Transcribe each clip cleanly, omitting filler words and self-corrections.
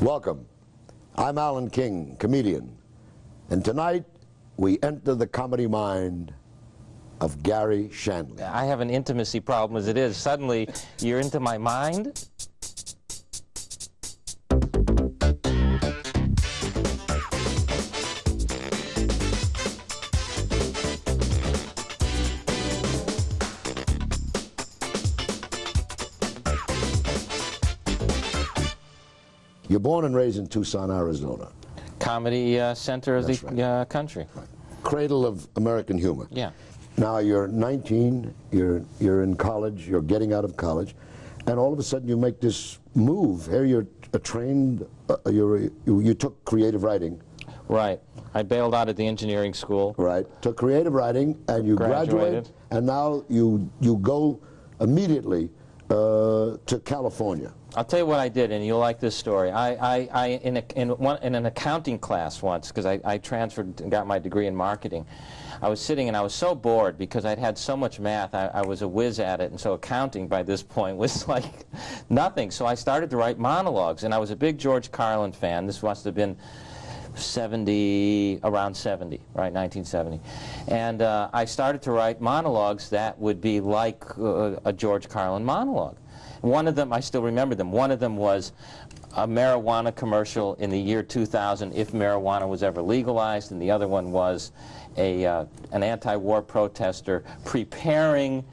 Welcome. I'm Alan King, comedian, and tonight we enter the comedy mind of Garry Shandling. I have an intimacy problem as it is. Suddenly, you're into my mind? You're born and raised in Tucson, Arizona. Comedy center of the country. Right. Cradle of American humor. Yeah. Now you're 19, you're in college, you're getting out of college, and all of a sudden you make this move. Here you're trained, you took creative writing. Right. I bailed out of the engineering school. Right. Took creative writing, and you graduated, and now you go immediately to California. I'll tell you what I did, and you'll like this story. In an accounting class once, because I transferred and got my degree in marketing, I was sitting and I was so bored because I'd had so much math. I was a whiz at it, and so accounting by this point was like nothing. So I started to write monologues, and I was a big George Carlin fan. This must have been around 70, right, 1970. And I started to write monologues that would be like a George Carlin monologue. One of them, I still remember them, one of them was a marijuana commercial in the year 2000 if marijuana was ever legalized, and the other one was an anti-war protester preparing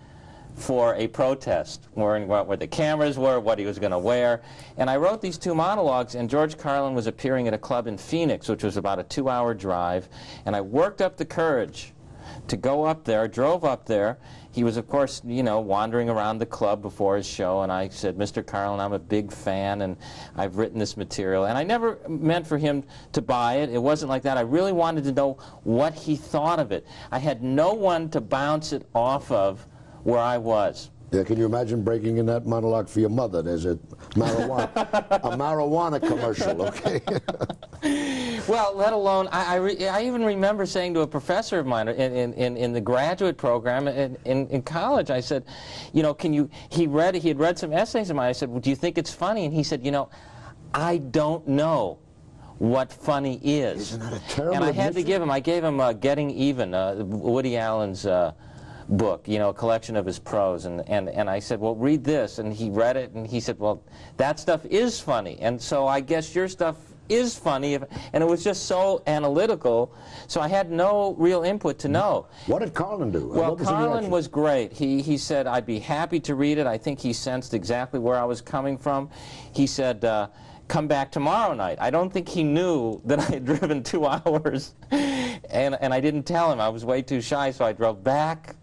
for a protest, wearing where the cameras were, what he was going to wear. And I wrote these two monologues, and George Carlin was appearing at a club in Phoenix, which was about a 2-hour drive, and I worked up the courage to go up there, drove up there. He was, of course, you know, wandering around the club before his show, and I said, "Mr. Carlin, I'm a big fan, and I've written this material." And I never meant for him to buy it. It wasn't like that. I really wanted to know what he thought of it. I had no one to bounce it off of where I was. Yeah, can you imagine breaking in that monologue for your mother? There's a marijuana commercial, okay? Well, let alone, I even remember saying to a professor of mine in the graduate program in college, I said, you know, he had read some essays of mine. I said, well, do you think it's funny? And he said, you know, I don't know what funny is. Isn't that a terrible And I had admission? I gave him Getting Even, Woody Allen's book, you know, a collection of his prose, and I said, well, read this, and he read it, and he said, well, that stuff is funny, and so I guess your stuff is funny, and it was just so analytical, so I had no real input to know. What did Carlin do? Well, Carlin was great. He said, I'd be happy to read it. I think he sensed exactly where I was coming from. He said, come back tomorrow night. I don't think he knew that I had driven 2 hours, and I didn't tell him. I was way too shy, so I drove back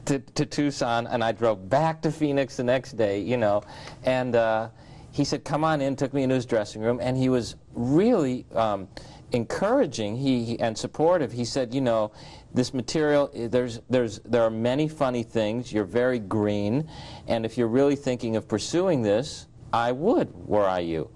to Tucson, and I drove back to Phoenix the next day, you know, and he said, come on in, took me into his dressing room, and he was really encouraging and supportive. He said, you know, this material, there are many funny things, you're very green, and if you're really thinking of pursuing this, I would, were I you.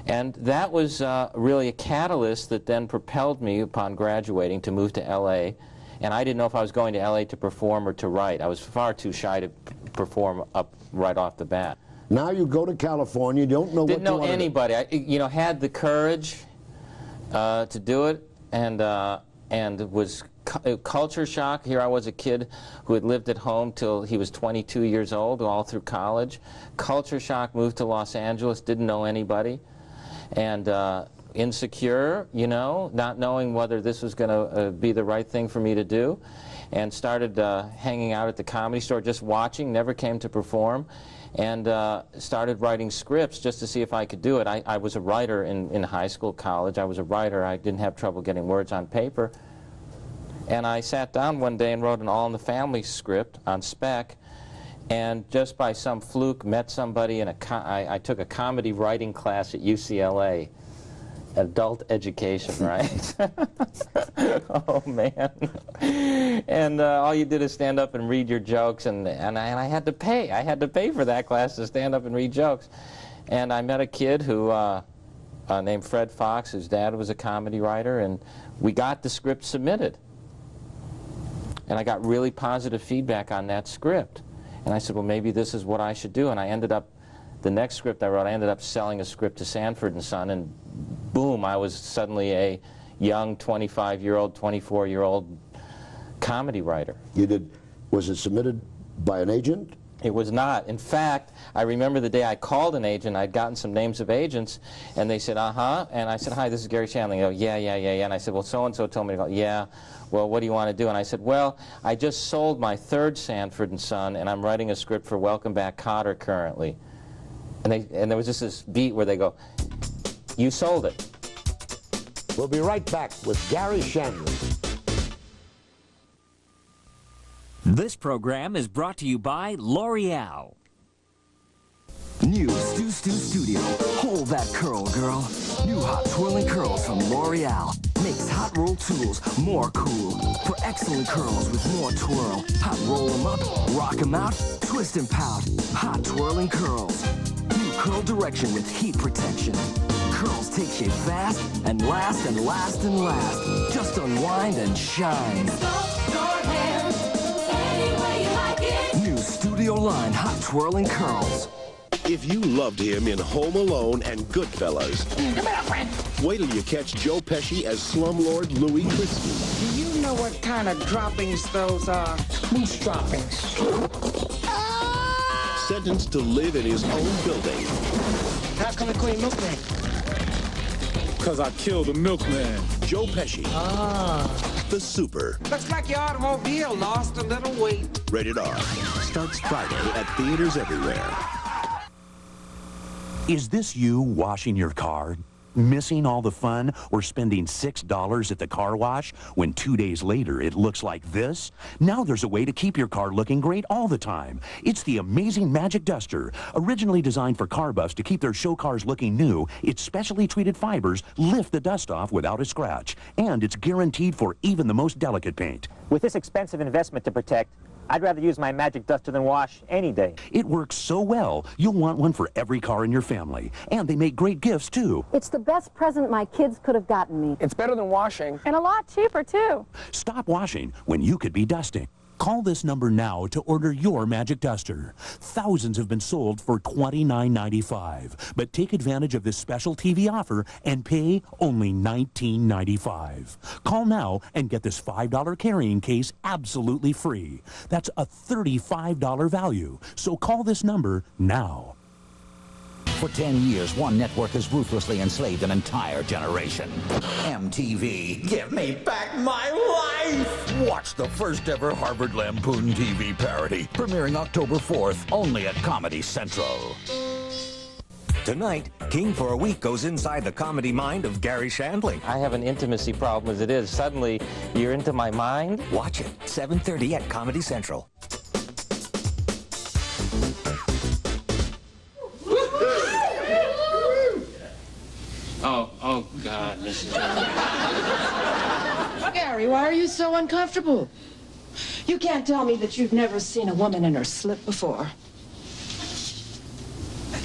And that was really a catalyst that then propelled me, upon graduating, to move to L.A., and I didn't know if I was going to L.A. to perform or to write. I was far too shy to perform up right off the bat. Now you go to California, you don't know Didn't what to know anybody. I, you know, had the courage to do it, and was culture shock. Here I was, a kid who had lived at home till he was 22 years old, all through college. Culture shock, moved to Los Angeles, didn't know anybody, and insecure, you know, not knowing whether this was going to be the right thing for me to do, and started hanging out at the Comedy Store, just watching, never came to perform, and started writing scripts just to see if I could do it. I was a writer in high school, college. I was a writer. I didn't have trouble getting words on paper. And I sat down one day and wrote an All in the Family script on spec, and just by some fluke met somebody I took a comedy writing class at UCLA. Adult education, right? Oh, man. And all you did is stand up and read your jokes, and I had to pay. I had to pay for that class to stand up and read jokes. And I met a kid who, named Fred Fox, whose dad was a comedy writer, and we got the script submitted. And I got really positive feedback on that script. And I said, well, maybe this is what I should do. And I ended up the next script I wrote, I ended up selling a script to Sanford & Son, and boom, I was suddenly a young 25-year-old, 24-year-old comedy writer. You did, was it submitted by an agent? It was not. In fact, I remember the day I called an agent. I'd gotten some names of agents, and they said, uh-huh. And I said, hi, this is Garry Shandling. They go, yeah. And I said, well, so-and-so told me to go, yeah. Well, what do you want to do? And I said, well, I just sold my third Sanford & Son, and I'm writing a script for Welcome Back, Kotter currently. And there was just this beat where they go, you sold it. We'll be right back with Garry Shandling. This program is brought to you by L'Oreal. New Stu Studio. Hold that curl, girl. New hot twirling curls from L'Oreal. Makes hot roll tools more cool. For excellent curls with more twirl. Hot roll them up, rock them out, twist and pout. Hot twirling curls. New curl direction with heat protection. Curls take shape fast and last and last and last. Just unwind and shine. New Studio Line Hot Twirling Curls. If you loved him in Home Alone and Goodfellas, wait till you catch Joe Pesci as slumlord Louis Christie. Do you know what kind of droppings those are? Moose droppings. Sentenced to live in his own building. How come the Queen Milkman? Because I killed a milkman. Joe Pesci. The Super. Looks like your automobile lost a little weight. Rated R. Starts Friday at theaters everywhere. Is this you washing your car? Missing all the fun or spending $6 at the car wash when 2 days later it looks like this? Now there's a way to keep your car looking great all the time. It's the amazing Magic Duster. Originally designed for car buffs to keep their show cars looking new, its specially treated fibers lift the dust off without a scratch. And it's guaranteed for even the most delicate paint. With this expensive investment to protect, I'd rather use my Magic Duster than wash any day. It works so well, you'll want one for every car in your family. And they make great gifts, too. It's the best present my kids could have gotten me. It's better than washing. And a lot cheaper, too. Stop washing when you could be dusting. Call this number now to order your Magic Duster. Thousands have been sold for $29.95. But take advantage of this special TV offer and pay only $19.95. Call now and get this $5 carrying case absolutely free. That's a $35 value. So call this number now. For 10 years, one network has ruthlessly enslaved an entire generation. MTV, give me back my life! Watch the first ever Harvard Lampoon TV parody, premiering October 4th, only at Comedy Central. Tonight, King for a Week goes inside the comedy mind of Garry Shandling. I have an intimacy problem as it is. Suddenly, you're into my mind. Watch it, 7:30 at Comedy Central. Oh, God, Mrs. Garry, why are you so uncomfortable? You can't tell me that you've never seen a woman in her slip before.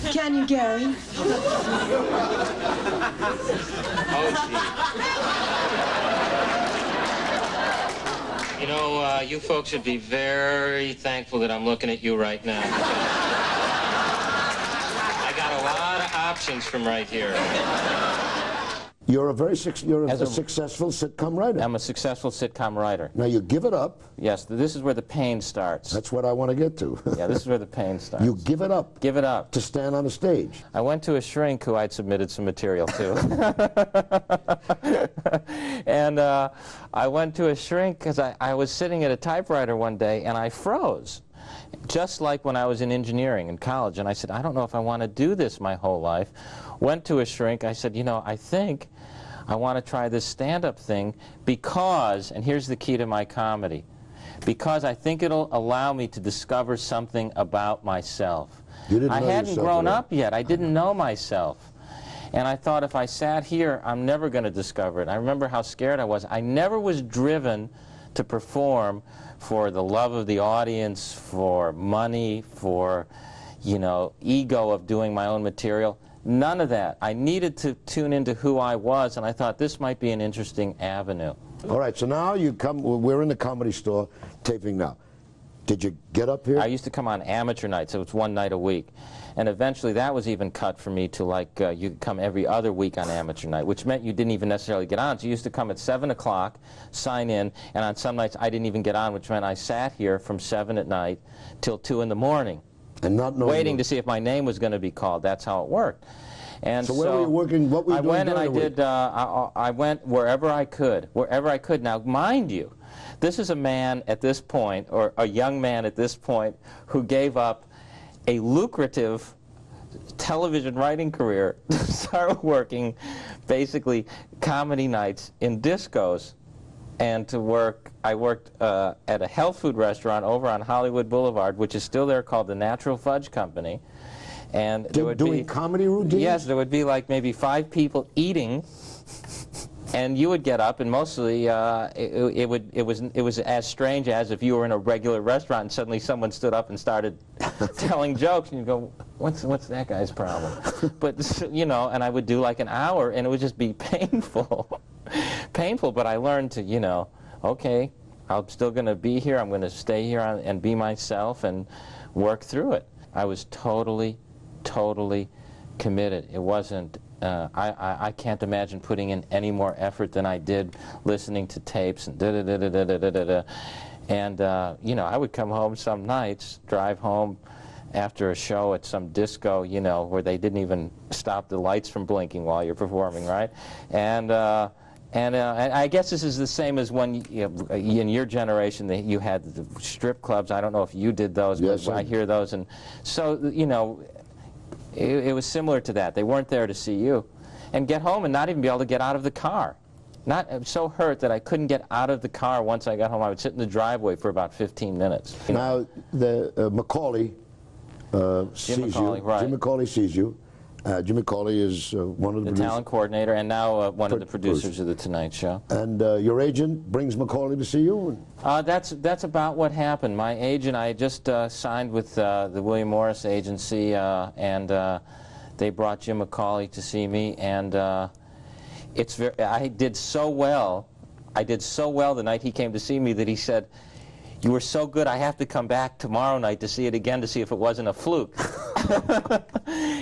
Can you, Garry? Oh, gee. You know, you folks should be very thankful that I'm looking at you right now. I got a lot of options from right here. You're a successful sitcom writer. I'm a successful sitcom writer. Now you give it up. Yes, this is where the pain starts. That's what I want to get to. Yeah, this is where the pain starts. You give it up. Give it up. To stand on a stage. I went to a shrink who I'd submitted some material to. And I went to a shrink because I was sitting at a typewriter one day and I froze. Just like when I was in engineering in college. And I said, I don't know if I want to do this my whole life. Went to a shrink. I said, you know, I think I want to try this stand-up thing because, and here's the key to my comedy, because I think it'll allow me to discover something about myself. You didn't I know hadn't yourself grown at all. up yet. I didn't know myself. And I thought if I sat here, I'm never going to discover it. I remember how scared I was. I never was driven to perform for the love of the audience, for money, for, you know, ego of doing my own material. None of that. I needed to tune into who I was, and I thought this might be an interesting avenue. All right, so now you come, we're in the Comedy Store taping now. Did you get up here? I used to come on amateur nights, so it's one night a week. And eventually that was even cut for me to like, you could come every other week on amateur night, which meant you didn't even necessarily get on. So you used to come at 7 o'clock, sign in, and on some nights I didn't even get on, which meant I sat here from 7 at night till 2 in the morning. And not knowing waiting to see if my name was going to be called. That's how it worked. And so where were you working? What were you doing? I went and I did. I went wherever I could. Wherever I could. Now, mind you, this is a man at this point, or a young man at this point, who gave up a lucrative television writing career to start working, basically, comedy nights in discos. And to work, I worked at a health food restaurant over on Hollywood Boulevard, which is still there, called the Natural Fudge Company. And there would doing comedy routines? Yes, there would be like maybe 5 people eating, and you would get up, and mostly it was as strange as if you were in a regular restaurant and suddenly someone stood up and started telling jokes, and you go, what's that guy's problem? But you know, and I would do like an hour, and it would just be painful. Painful, but I learned to, you know, okay, I'm still going to be here, I'm going to stay here and be myself and work through it. I was totally committed. It wasn't, I can't imagine putting in any more effort than I did listening to tapes and da-da-da-da-da-da-da-da. And, you know, I would come home some nights, drive home after a show at some disco, you know, where they didn't even stop the lights from blinking while you're performing, right? And I guess this is the same as when, you know, in your generation, you had the strip clubs. I don't know if you did those, yes, but I hear those. And so, you know, it was similar to that. They weren't there to see you. And get home and not even be able to get out of the car. I'm so hurt that I couldn't get out of the car once I got home. I would sit in the driveway for about 15 minutes. Now, Macaulay sees you. Right. Jim Macaulay sees you. Jim Macaulay is one of the talent coordinator and now one of the producers of The Tonight Show. And your agent brings Macaulay to see you? That's about what happened. My agent, I had just signed with the William Morris agency, and they brought Jim Macaulay to see me, and I did so well the night he came to see me that he said, "You were so good, I have to come back tomorrow night to see it again to see if it wasn't a fluke."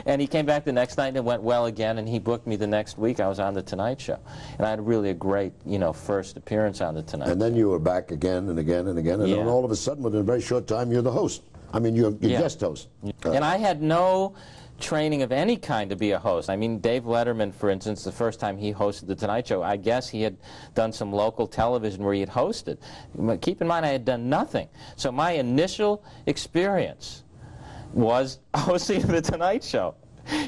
And he came back the next night and it went well again, and he booked me the next week. I was on The Tonight Show. And I had really a great, you know, first appearance on The Tonight Show. And then you were back again and again and again, and then all of a sudden, within a very short time, you're the host. I mean, you're guest host. And I had no training of any kind to be a host. I mean, Dave Letterman, for instance, the first time he hosted The Tonight Show, I guess he had done some local television where he had hosted. Keep in mind, I had done nothing. So my initial experience was hosting The Tonight Show.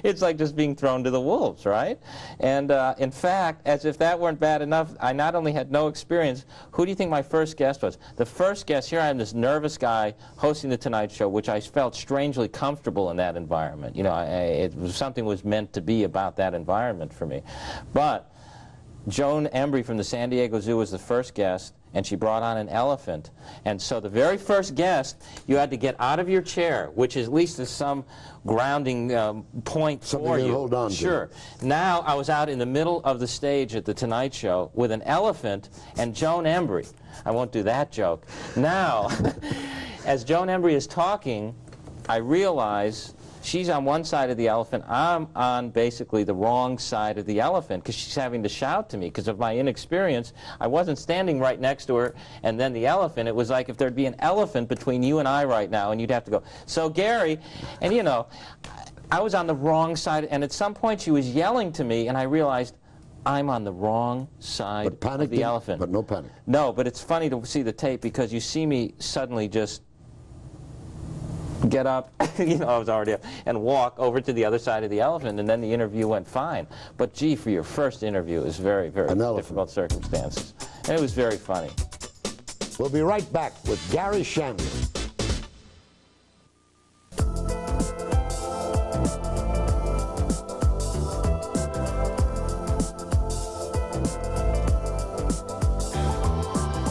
It's like just being thrown to the wolves, right? And in fact, as if that weren't bad enough, I not only had no experience, who do you think my first guest was? The first guest, here I am, this nervous guy hosting The Tonight Show, which I felt strangely comfortable in that environment. You know, something was meant to be about that environment for me. But Joan Embry from the San Diego Zoo was the first guest, and she brought on an elephant. And so the very first guest, you had to get out of your chair, which at least is some grounding point for you. Something to hold on to. Sure. Now I was out in the middle of the stage at The Tonight Show with an elephant and Joan Embry. I won't do that joke. Now, as Joan Embry is talking, I realize she's on one side of the elephant, I'm on basically the wrong side of the elephant because she's having to shout to me because of my inexperience. I wasn't standing right next to her and then the elephant. It was like if there'd be an elephant between you and I right now and you'd have to go, "So Gary," and you know, I was on the wrong side, and at some point she was yelling to me and I realized I'm on the wrong side of the elephant. But no panic. No, but it's funny to see the tape because you see me suddenly just get up, you know, I was already up, and walk over to the other side of the elephant, and then the interview went fine. But gee, for your first interview, it was very, very difficult circumstances. And it was very funny. We'll be right back with Garry Shandling.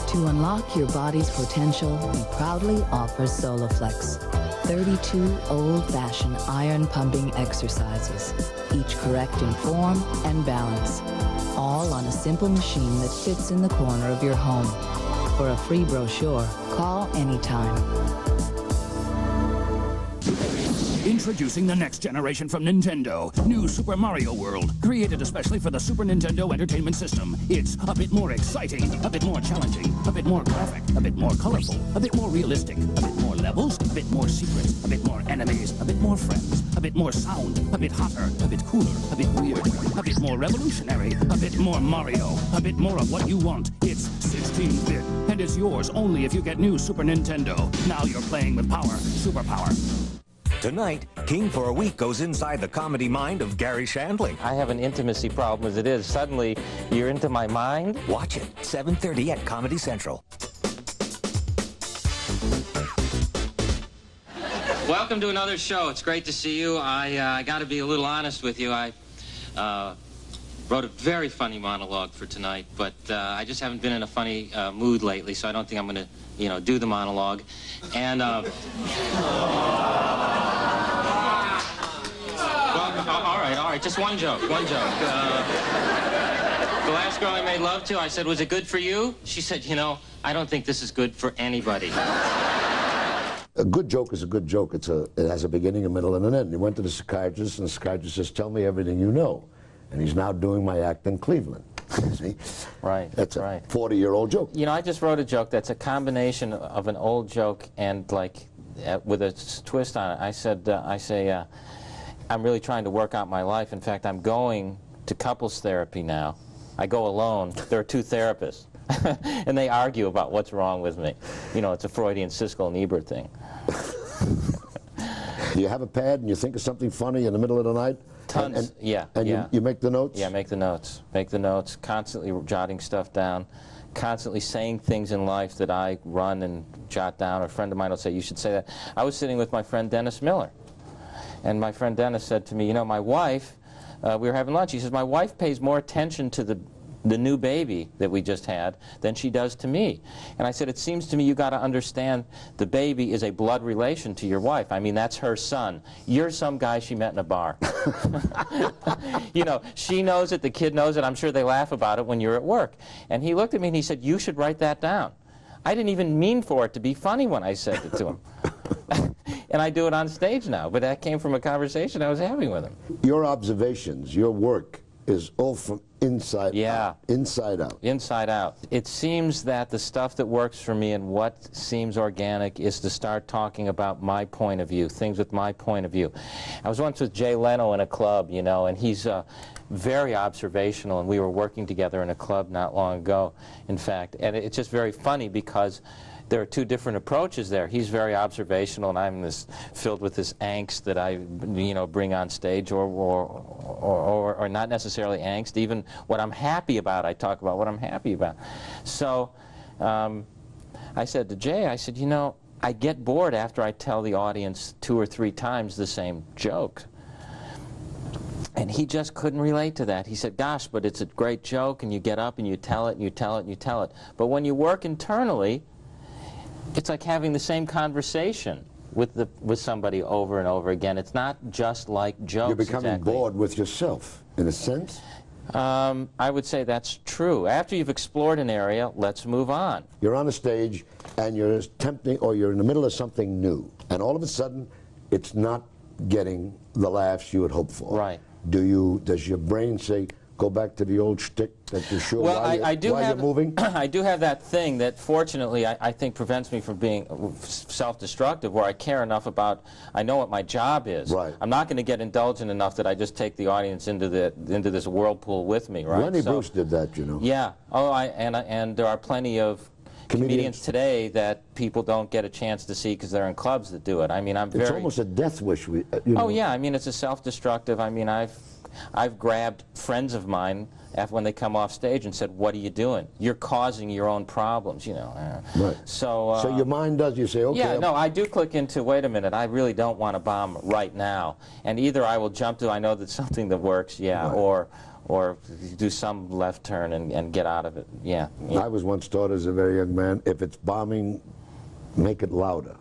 To unlock your body's potential, we proudly offer Soloflex. 32 old-fashioned iron-pumping exercises, each correct in form and balance, all on a simple machine that fits in the corner of your home. For a free brochure, call anytime. Introducing the next generation from Nintendo. New Super Mario World. Created especially for the Super Nintendo Entertainment System. It's a bit more exciting, a bit more challenging, a bit more graphic, a bit more colorful, a bit more realistic, a bit more levels, a bit more secrets, a bit more enemies, a bit more friends, a bit more sound, a bit hotter, a bit cooler, a bit weird, a bit more revolutionary, a bit more Mario, a bit more of what you want. It's 16-bit, and it's yours only if you get new Super Nintendo. Now you're playing with power, superpower. Tonight, King for a week goes inside the comedy mind of Garry Shandling. I have an intimacy problem as it is. Suddenly, you're into my mind. Watch it, 7:30 at Comedy Central. Welcome to another show. It's great to see you. I got to be a little honest with you. I wrote a very funny monologue for tonight, but I just haven't been in a funny mood lately, so I don't think I'm going to, do the monologue. And well, all right, just one joke. The last girl I made love to, I said, "Was it good for you?" She said, "I don't think this is good for anybody." A good joke is a good joke. It has a beginning, a middle, and an end. He went to the psychiatrist, and the psychiatrist says, "Tell me everything you know." And he's now doing my act in Cleveland. See? Right. That's a 40-year-old joke. I just wrote a joke that's a combination of an old joke and with a twist on it. I say, I'm really trying to work out my life. In fact, I'm going to couples therapy now. I go alone. There are two therapists. And they argue about what's wrong with me. It's a Freudian Siskel and Ebert thing. Do you have a pad and you think of something funny in the middle of the night? Tons, yeah. You make the notes? Yeah, make the notes. Make the notes, constantly jotting stuff down, constantly saying things in life that I run and jot down. A friend of mine will say, "You should say that." I was sitting with my friend Dennis Miller, and my friend Dennis said to me, "My wife," we were having lunch, he says, "My wife pays more attention to the new baby that we just had than she does to me." And I said, "It seems to me you got to understand the baby is a blood relation to your wife. I mean, that's her son. You're some guy she met in a bar." She knows it, the kid knows it. I'm sure they laugh about it when you're at work. And he looked at me and he said, "You should write that down." I didn't even mean for it to be funny when I said it to him. And I do it on stage now, but that came from a conversation I was having with him. Your observations, your work is all from inside out. Inside out. Inside out. It seems that the stuff that works for me and what seems organic is to start talking about my point of view, things with my point of view. I was once with Jay Leno in a club, and he's very observational, and we were working together in a club not long ago, in fact. And it's just very funny because there are two different approaches there. He's very observational, and I'm filled with this angst that I, bring on stage, or not necessarily angst. Even what I'm happy about, I talk about what I'm happy about. So I said to Jay, I said, I get bored after I tell the audience 2 or 3 times the same joke. And he just couldn't relate to that. He said, "Gosh, but it's a great joke, and you get up and you tell it, and you tell it, and you tell it. But when you work internally, it's like having the same conversation with somebody over and over again. It's not just like jokes." You're becoming exactly. bored with yourself, in a sense? I would say that's true. After you've explored an area, let's move on. You're on a stage, and you're attempting, or you're in the middle of something new, and all of a sudden, it's not getting the laughs you had hoped for. Right. Does your brain say, go back to the old shtick that you're sure while you're moving? I do have that thing that, fortunately, I think prevents me from being self-destructive, where I care enough about, I know what my job is. Right. I'm not going to get indulgent enough that I just take the audience into this whirlpool with me, right? Lenny Bruce did that, Yeah. Oh, and there are plenty of comedians today that people don't get a chance to see because they're in clubs that do it. I mean, It's almost a death wish. Oh, yeah. I mean, it's a self-destructive. I mean, I've grabbed friends of mine when they come off stage and said, "What are you doing? You're causing your own problems," Right. So your mind does, you say, okay. Yeah, no, I do click into, wait a minute, I really don't want to bomb right now. And either I will jump to, I know that's something that works, yeah, right. or do some left turn and get out of it, yeah. I was once taught as a very young man, if it's bombing, make it louder.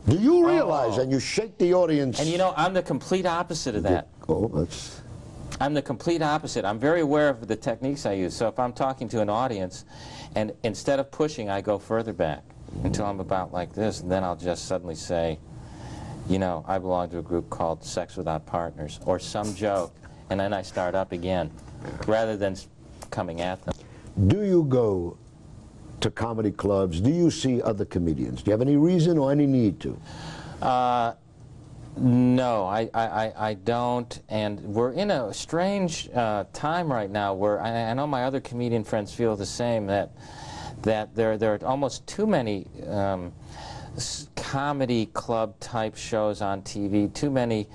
Do you realize, and you shake the audience. And I'm the complete opposite of that. Oh, that's... I'm the complete opposite. I'm very aware of the techniques I use. So if I'm talking to an audience, and instead of pushing, I go further back until I'm about like this, and then I'll just suddenly say, you know, I belong to a group called Sex Without Partners, or some joke, and then I start up again, rather than coming at them. Do you go to comedy clubs? Do you see other comedians? Do you have any reason or any need to? No, I don't, and we're in a strange time right now where I know my other comedian friends feel the same, that there are almost too many comedy club type shows on TV, too many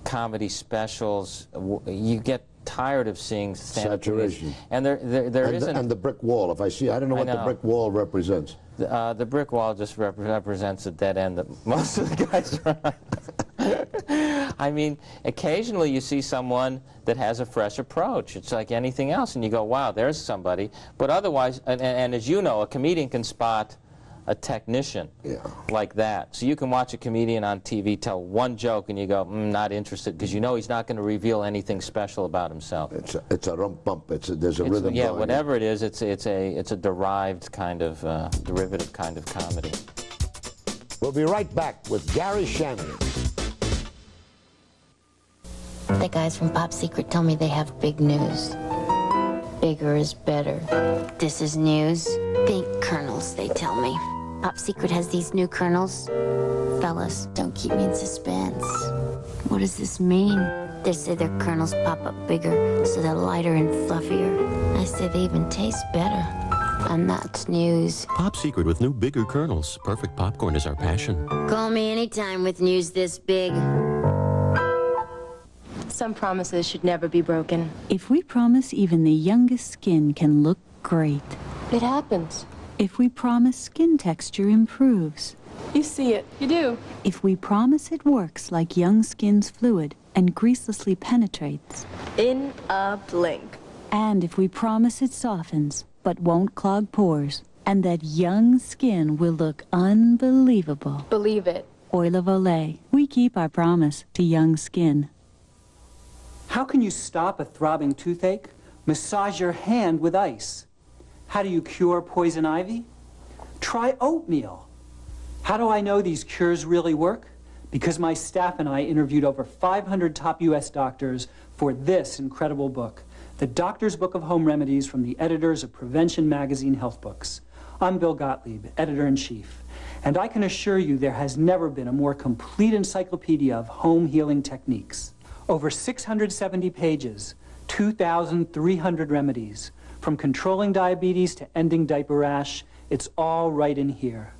comedy specials. You get tired of seeing saturation. And there isn't. And the brick wall. If I see, I don't know what the brick wall represents. The brick wall just represents a dead end that most of the guys are on. I mean, occasionally you see someone that has a fresh approach. It's like anything else, and you go, wow, there's somebody. But otherwise, and as you know, a comedian can spot a technician like that. So you can watch a comedian on TV tell one joke, and you go, not interested, because you know he's not going to reveal anything special about himself. It's a rump bump. There's a rhythm. Yeah, going whatever it is, it's a derived kind of derivative kind of comedy. We'll be right back with Garry Shandling. The guys from Pop Secret tell me they have big news. Bigger is better. This is news. Think kernels, they tell me. Pop Secret has these new kernels. Fellas, don't keep me in suspense. What does this mean? They say their kernels pop up bigger, so they're lighter and fluffier. I say they even taste better. And that's news. Pop Secret with new bigger kernels. Perfect popcorn is our passion. Call me anytime with news this big. Some promises should never be broken. If we promise even the youngest skin can look great. It happens. If we promise skin texture improves. You see it. You do. If we promise it works like young skin's fluid and greaselessly penetrates. In a blink. And if we promise it softens but won't clog pores. And that young skin will look unbelievable. Believe it. Oil of Olay. We keep our promise to young skin. How can you stop a throbbing toothache? Massage your hand with ice. How do you cure poison ivy? Try oatmeal. How do I know these cures really work? Because my staff and I interviewed over 500 top U.S. doctors for this incredible book, The Doctor's Book of Home Remedies from the editors of Prevention Magazine Health Books. I'm Bill Gottlieb, editor-in-chief, and I can assure you there has never been a more complete encyclopedia of home healing techniques. Over 670 pages, 2,300 remedies. From controlling diabetes to ending diaper rash, it's all right in here.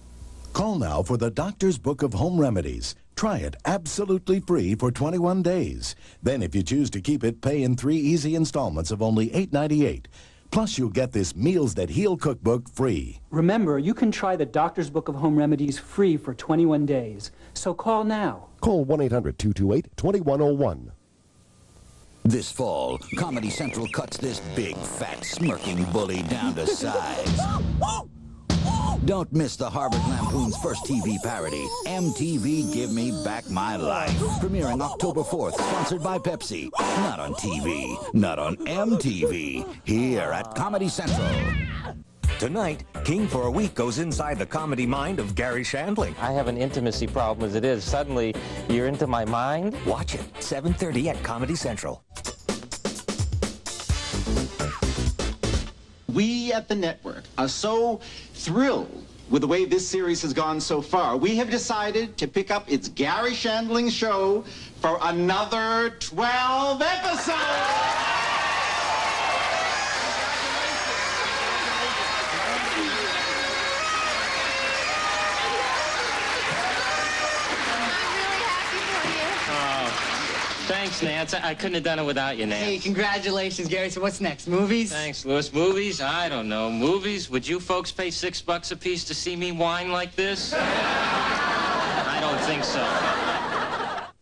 Call now for the Doctor's Book of Home Remedies. Try it absolutely free for 21 days. Then if you choose to keep it, pay in 3 easy installments of only $8.98. Plus you'll get this Meals That Heal cookbook free. Remember, you can try the Doctor's Book of Home Remedies free for 21 days. So call now. Call 1-800-228-2101. This fall, Comedy Central cuts this big, fat, smirking bully down to size. Don't miss the Harvard Lampoon's first TV parody, MTV Give Me Back My Life. Premiering October 4th, sponsored by Pepsi. Not on TV, not on MTV, here at Comedy Central. Tonight, King for a week goes inside the comedy mind of Garry Shandling. I have an intimacy problem as it is. Suddenly, you're into my mind. Watch it, 7:30 at Comedy Central. We at the network are so thrilled with the way this series has gone so far. We have decided to pick up It's Garry Shandling's show for another 12 episodes. Thanks, Nance. I couldn't have done it without you, Nance. Hey, congratulations, Gary. So what's next? Movies? Thanks, Louis. Movies? I don't know. Movies? Would you folks pay $6 a piece to see me whine like this? I don't think so.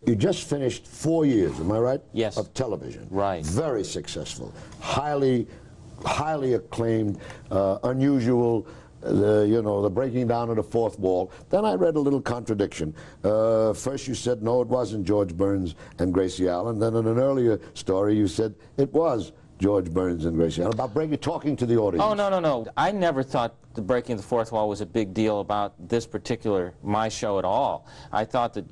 You just finished 4 years, am I right? Yes. Of television. Right. Very successful. Highly acclaimed, unusual. The breaking down of the fourth wall. Then I read a little contradiction. First you said, no, it wasn't George Burns and Gracie Allen. Then in an earlier story you said, it was George Burns and Gracie, about talking to the audience. Oh, no, no, no. I never thought the breaking the fourth wall was a big deal about this particular, my show at all. I thought that,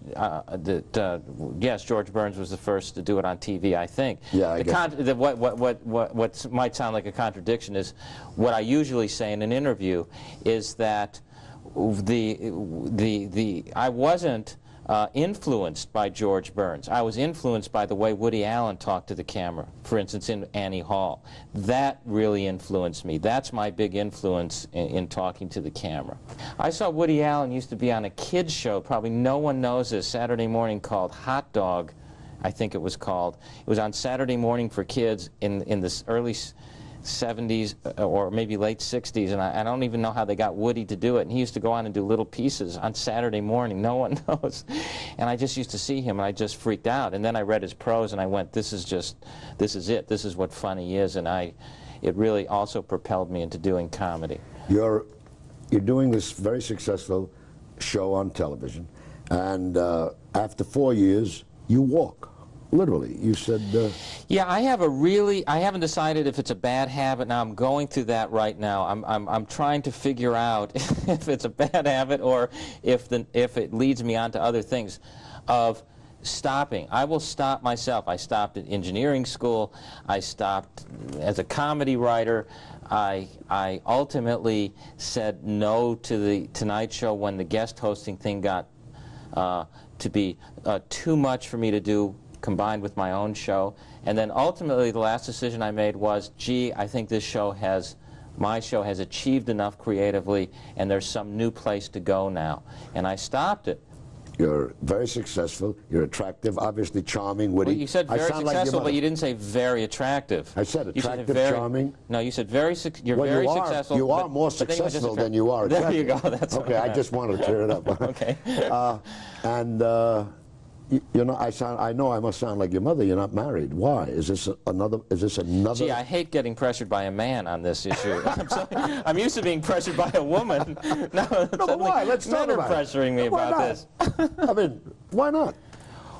yes, George Burns was the first to do it on TV, I think. Yeah, I guess. What might sound like a contradiction is what I usually say in an interview is that I wasn't influenced by George Burns. I was influenced by the way Woody Allen talked to the camera, for instance, in Annie Hall. That really influenced me. That's my big influence in talking to the camera. I saw Woody Allen used to be on a kids show, probably no one knows this, Saturday morning, called Hot Dog, I think it was called. It was on Saturday morning for kids in this early 70s or maybe late 60s, and I don't even know how they got Woody to do it. And he used to go on and do little pieces on Saturday morning. No one knows. And I just used to see him, and I just freaked out. And then I read his prose, and I went, this is it. This is what funny is. And it really also propelled me into doing comedy. You're doing this very successful show on television, and after 4 years, you walk. Literally, you said... Yeah, I haven't decided if it's a bad habit. Now, I'm going through that right now. I'm trying to figure out if it's a bad habit or if it leads me on to other things of stopping. I will stop myself. I stopped at engineering school. I stopped as a comedy writer. I ultimately said no to the Tonight Show when the guest hosting thing got to be too much for me to do, combined with my own show. And then ultimately the last decision I made was, gee, I think my show has achieved enough creatively, and there's some new place to go now. And I stopped it. You're very successful, you're attractive, obviously charming, witty. Well, you said very successful, but you didn't say very attractive. I said attractive, charming. No, you said very successful. You are more successful than you are attractive. There you go, that's okay, I just wanted to clear it up. Okay. You know, I know I must sound like your mother. You're not married. Why? Is this another? Gee, I hate getting pressured by a man on this issue. I'm used to being pressured by a woman. No, but why? Let's talk about it. Men are pressuring me about this. I mean, why not?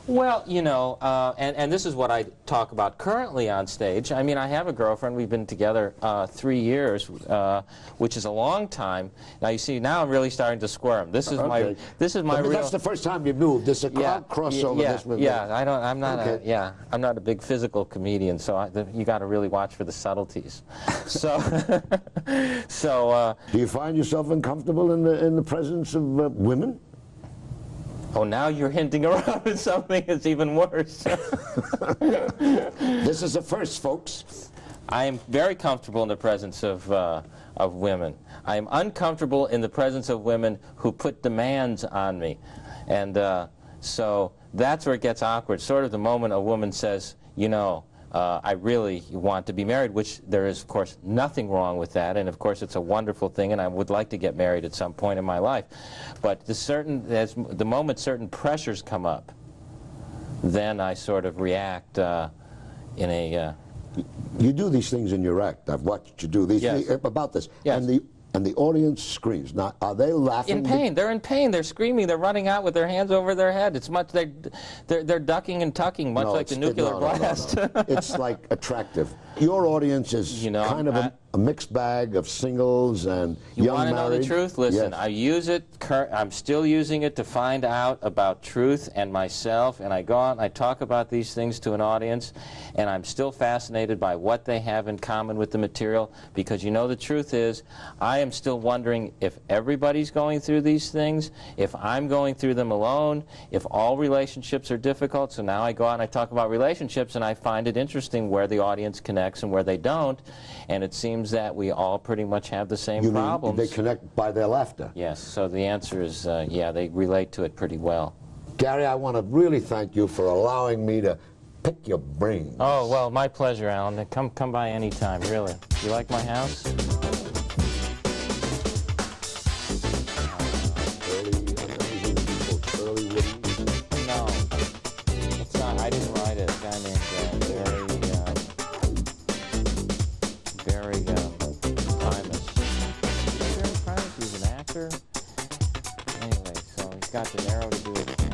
Well, you know, and this is what I talk about currently on stage. I mean, I have a girlfriend. We've been together 3 years, which is a long time. Now, you see, now I'm really starting to squirm. This is my real... That's the first time you've moved. There's a crossover. I'm not a big physical comedian, so you got to really watch for the subtleties. So, do you find yourself uncomfortable in the presence of women? Oh, now you're hinting around at something that's even worse. This is a first, folks. I am very comfortable in the presence of women. I am uncomfortable in the presence of women who put demands on me. And so that's where it gets awkward. Sort of the moment a woman says, you know, I really want to be married, which there is, of course, nothing wrong with that, and of course it's a wonderful thing, and I would like to get married at some point in my life. But the moment certain pressures come up, then I sort of react in a... You do these things in your act. I've watched you do these things about this. Yes. And the audience screams. Now, are they laughing? In pain. They're in pain. They're screaming. They're running out with their hands over their head. It's much they're ducking and tucking, much like the nuclear blast. It's like attractive. Your audience is kind of a mixed bag of singles and young married. You want to know the truth? Listen, yes. I use it. I'm still using it to find out about truth and myself, and I go out and I talk about these things to an audience, and I'm still fascinated by what they have in common with the material, because you know the truth is, I am still wondering if everybody's going through these things, if I'm going through them alone, if all relationships are difficult. So now I go out and I talk about relationships, and I find it interesting where the audience connects and where they don't, and it seems that we all pretty much have the same problems. They connect by their laughter. Yes, so the answer is, yeah, they relate to it pretty well. Gary, I want to really thank you for allowing me to pick your brains. Oh, well, my pleasure, Alan. Come by any time, really. You like my house? No, it's not. I didn't write it. A guy named Garry Primus. He's an actor. Anyway, so he's got De Niro to do it.